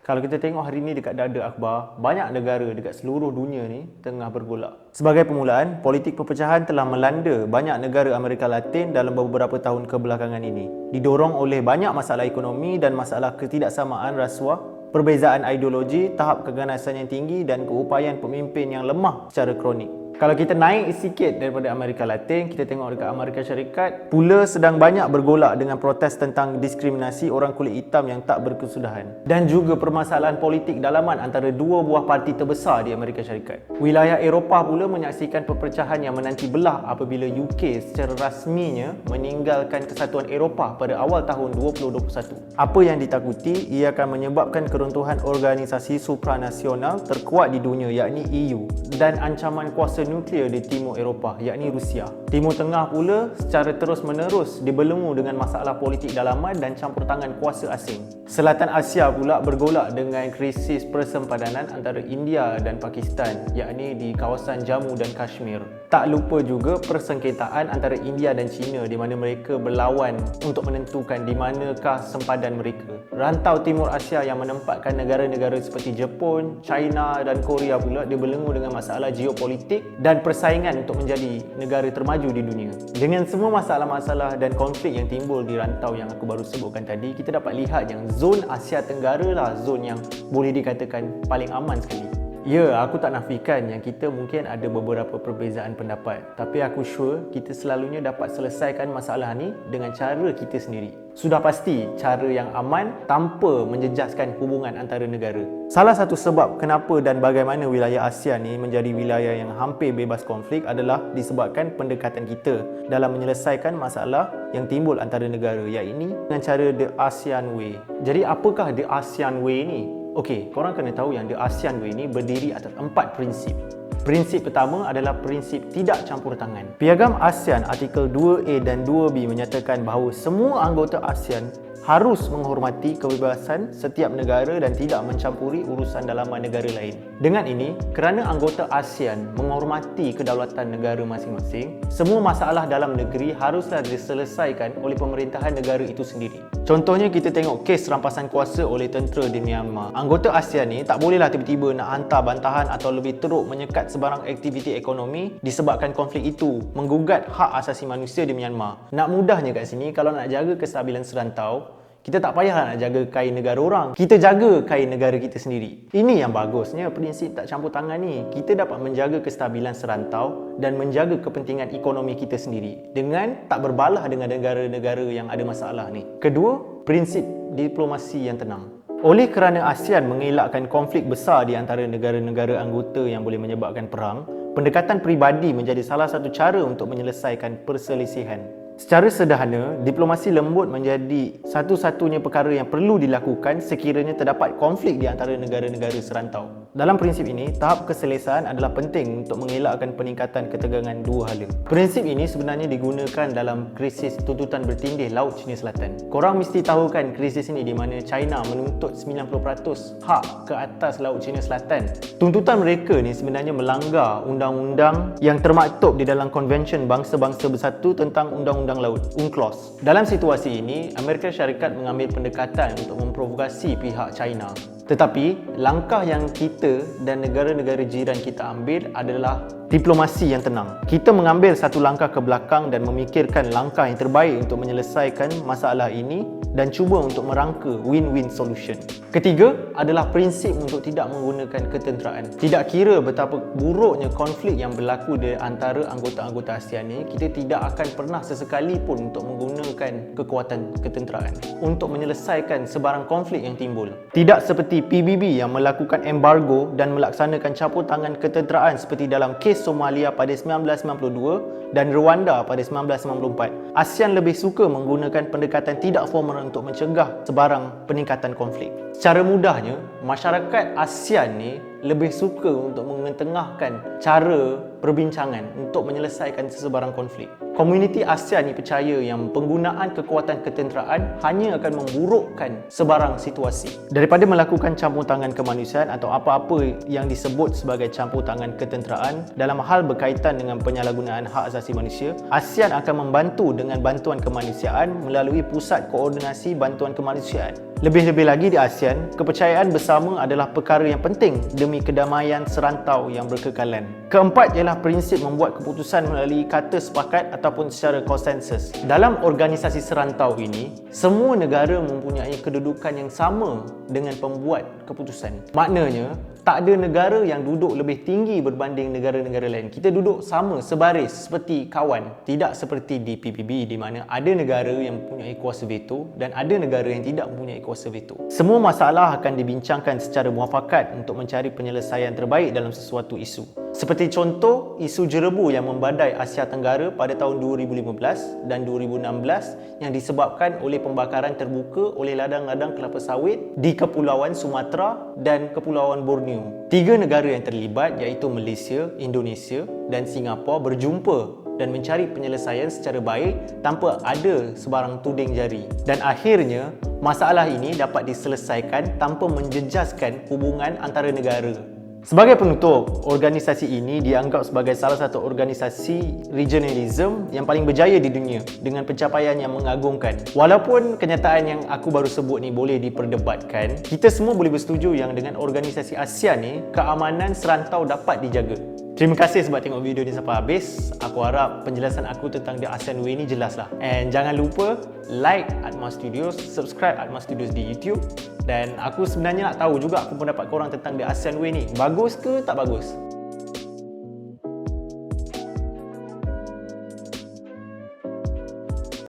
Kalau kita tengok hari ni dekat dada akhbar, banyak negara dekat seluruh dunia ni tengah bergolak. Sebagai permulaan, politik perpecahan telah melanda banyak negara Amerika Latin dalam beberapa tahun kebelakangan ini. Didorong oleh banyak masalah ekonomi dan masalah ketidaksamaan rasuah, perbezaan ideologi, tahap keganasan yang tinggi dan keupayaan pemimpin yang lemah secara kronik. Kalau kita naik sikit daripada Amerika Latin, kita tengok dekat Amerika Syarikat pula sedang banyak bergolak dengan protes tentang diskriminasi orang kulit hitam yang tak berkesudahan dan juga permasalahan politik dalaman antara dua buah parti terbesar di Amerika Syarikat. Wilayah Eropah pula menyaksikan perpecahan yang menanti belah apabila UK secara rasminya meninggalkan Kesatuan Eropah pada awal tahun 2021. Apa yang ditakuti, ia akan menyebabkan keruntuhan organisasi supranasional terkuat di dunia yakni EU dan ancaman kuasa nuklear di Timur Eropah yakni Rusia. Timur Tengah pula secara terus-menerus dibelenggu dengan masalah politik dalaman dan campur tangan kuasa asing. Selatan Asia pula bergolak dengan krisis persempadanan antara India dan Pakistan yakni di kawasan Jammu dan Kashmir. Tak lupa juga persengketaan antara India dan China di mana mereka berlawan untuk menentukan di manakah sempadan mereka. Rantau Timur Asia yang menempatkan negara-negara seperti Jepun, China dan Korea pula dibelenggu dengan masalah geopolitik dan persaingan untuk menjadi negara termaju di dunia. Dengan semua masalah-masalah dan konflik yang timbul di rantau yang aku baru sebutkan tadi, kita dapat lihat yang zon Asia Tenggara lah zon yang boleh dikatakan paling aman sekali. Ya, aku tak nafikan yang kita mungkin ada beberapa perbezaan pendapat, tapi aku sure kita selalunya dapat selesaikan masalah ni dengan cara kita sendiri. Sudah pasti cara yang aman tanpa menjejaskan hubungan antara negara. Salah satu sebab kenapa dan bagaimana wilayah ASEAN ni menjadi wilayah yang hampir bebas konflik adalah disebabkan pendekatan kita dalam menyelesaikan masalah yang timbul antara negara, iaitu dengan cara The ASEAN Way. Jadi apakah The ASEAN Way ni? Okey, korang kena tahu yang The ASEAN Way ni berdiri atas 4 prinsip. Prinsip pertama adalah prinsip tidak campur tangan. Piagam ASEAN artikel 2A dan 2B menyatakan bahawa semua anggota ASEAN harus menghormati kebebasan setiap negara dan tidak mencampuri urusan dalaman negara lain. Dengan ini, kerana anggota ASEAN menghormati kedaulatan negara masing-masing, semua masalah dalam negeri haruslah diselesaikan oleh pemerintahan negara itu sendiri. Contohnya kita tengok kes rampasan kuasa oleh tentera di Myanmar. Anggota ASEAN ni tak bolehlah tiba-tiba nak hantar bantahan atau lebih teruk menyekat sebarang aktiviti ekonomi disebabkan konflik itu menggugat hak asasi manusia di Myanmar. Nak mudahnya kat sini, kalau nak jaga kestabilan serantau, kita tak payahlah nak jaga kain negara orang. Kita jaga kain negara kita sendiri. Ini yang bagusnya prinsip tak campur tangan ni. Kita dapat menjaga kestabilan serantau dan menjaga kepentingan ekonomi kita sendiri dengan tak berbalah dengan negara-negara yang ada masalah ni. Kedua, prinsip diplomasi yang tenang. Oleh kerana ASEAN mengelakkan konflik besar di antara negara-negara anggota yang boleh menyebabkan perang, pendekatan peribadi menjadi salah satu cara untuk menyelesaikan perselisihan. Secara sederhana, diplomasi lembut menjadi satu-satunya perkara yang perlu dilakukan sekiranya terdapat konflik di antara negara-negara serantau. Dalam prinsip ini, tahap keselesaan adalah penting untuk mengelakkan peningkatan ketegangan dua hala. Prinsip ini sebenarnya digunakan dalam krisis tuntutan bertindih Laut Cina Selatan. Korang mesti tahu kan krisis ini di mana China menuntut 90% hak ke atas Laut Cina Selatan. Tuntutan mereka ni sebenarnya melanggar undang-undang yang termaktub di dalam Konvensyen Bangsa-Bangsa Bersatu tentang Undang-Undang Laut, UNCLOS. Dalam situasi ini, Amerika Syarikat mengambil pendekatan untuk memprovokasi pihak China. Tetapi, langkah yang kita dan negara-negara jiran kita ambil adalah diplomasi yang tenang. Kita mengambil satu langkah ke belakang dan memikirkan langkah yang terbaik untuk menyelesaikan masalah ini dan cuba untuk merangka win-win solution. Ketiga adalah prinsip untuk tidak menggunakan ketenteraan. Tidak kira betapa buruknya konflik yang berlaku di antara anggota-anggota ASEAN ini, kita tidak akan pernah sesekali pun untuk menggunakan kekuatan ketenteraan untuk menyelesaikan sebarang konflik yang timbul. Tidak seperti PBB yang melakukan embargo dan melaksanakan campur tangan ketenteraan seperti dalam kes Somalia pada 1992 dan Rwanda pada 1994. ASEAN lebih suka menggunakan pendekatan tidak formal untuk mencegah sebarang peningkatan konflik. Secara mudahnya, masyarakat ASEAN ni lebih suka untuk mengetengahkan cara perbincangan untuk menyelesaikan sesebarang konflik. Komuniti ASEAN ni percaya yang penggunaan kekuatan ketenteraan hanya akan memburukkan sebarang situasi. Daripada melakukan campur tangan kemanusiaan atau apa-apa yang disebut sebagai campur tangan ketenteraan dalam hal berkaitan dengan penyalahgunaan hak asasi manusia, ASEAN akan membantu dengan bantuan kemanusiaan melalui Pusat Koordinasi Bantuan Kemanusiaan. Lebih-lebih lagi di ASEAN, kepercayaan bersama adalah perkara yang penting demi kedamaian serantau yang berkekalan. Keempat ialah prinsip membuat keputusan melalui kata sepakat ataupun secara konsensus. Dalam organisasi serantau ini, semua negara mempunyai kedudukan yang sama dengan pembuat keputusan. Maknanya, tak ada negara yang duduk lebih tinggi berbanding negara-negara lain. Kita duduk sama, sebaris seperti kawan. Tidak seperti di PBB di mana ada negara yang mempunyai kuasa veto dan ada negara yang tidak mempunyai kuasa veto. Semua masalah akan dibincangkan secara muafakat untuk mencari penyelesaian terbaik dalam sesuatu isu. Seperti contoh, isu jerebu yang membadai Asia Tenggara pada tahun 2015 dan 2016 yang disebabkan oleh pembakaran terbuka oleh ladang-ladang kelapa sawit di Kepulauan Sumatera dan Kepulauan Borneo. 3 negara yang terlibat iaitu Malaysia, Indonesia dan Singapura berjumpa dan mencari penyelesaian secara baik tanpa ada sebarang tuding jari. Dan akhirnya, masalah ini dapat diselesaikan tanpa menjejaskan hubungan antara negara. Sebagai penutup, organisasi ini dianggap sebagai salah satu organisasi regionalism yang paling berjaya di dunia dengan pencapaian yang mengagumkan. Walaupun kenyataan yang aku baru sebut ni boleh diperdebatkan, kita semua boleh bersetuju yang dengan organisasi ASEAN ni, keamanan serantau dapat dijaga. Terima kasih sebab tengok video ni sampai habis. Aku harap penjelasan aku tentang The ASEAN Way ni jelas lah. And jangan lupa like Atma Studios, subscribe Atma Studios di YouTube. Dan aku sebenarnya nak tahu juga apa pendapat korang tentang The ASEAN Way ni. Bagus ke tak bagus?